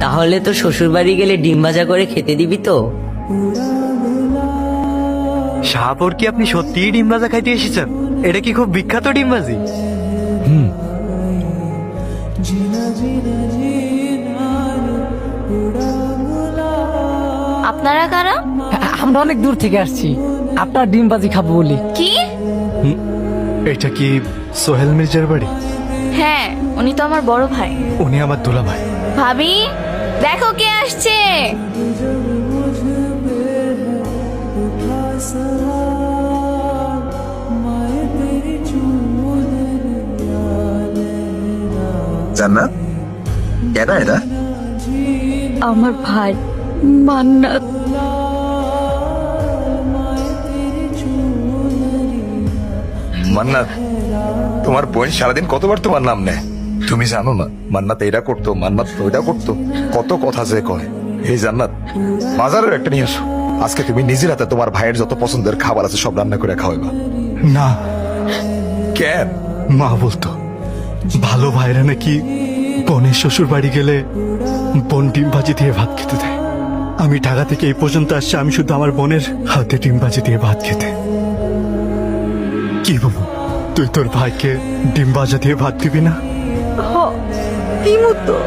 তাহলে তো শ্বশুর বাড়ি গেলে ডিম ভাজা করে খেতে দিবি তো? শাহপুর কি আপনি সত্যিই ডিম ভাজা খাইতে এসেছেন? এটা কি খুব বিখ্যাত ডিম ভাজি? আপনারা কারা? আমরা অনেক দূর থেকে আসছি আপনার ডিম বাজি খাবো বলি। কি? এটা কি সোহেল মির্জার বাড়ি? হ্যাঁ, উনি তো আমার বড় ভাই। উনি আমার দুলা ভাই। ভাবি, দেখো কে আসছে। জান্নাত, কেডা এরা? আমার ভাই মান্নাত। মান্নাত, তোমার বোন সারাদিন কতবার তোমার নাম নেয়? তুমি জানো না মান্নাত এটা করতো, মান্নাত ওইটা করতো, কত কথা যে কয়। এই জান্নাত, বাজারের একটা নিয়ে আসো। আজকে তুমি নিজের হাতে তোমার ভাইয়ের যত পছন্দের খাবার আছে সব রান্না করে খাওয়াইবা। না, কেন? মা বলতো ভালো ভাইরা নাকি বোনের শ্বশুর বাড়ি গেলে বোন ডিম ভাজি দিয়ে ভাত খেতে দেয়। আমি ঢাকা থেকে এই পর্যন্ত আসছি, আমি শুধু আমার বোনের হাতে ডিম ভাজি দিয়ে ভাত খেতে। কি বাবু, তুই তোর ভাইকে ডিম ভাজা দিয়ে ভাত দিবি না? দিমু তো।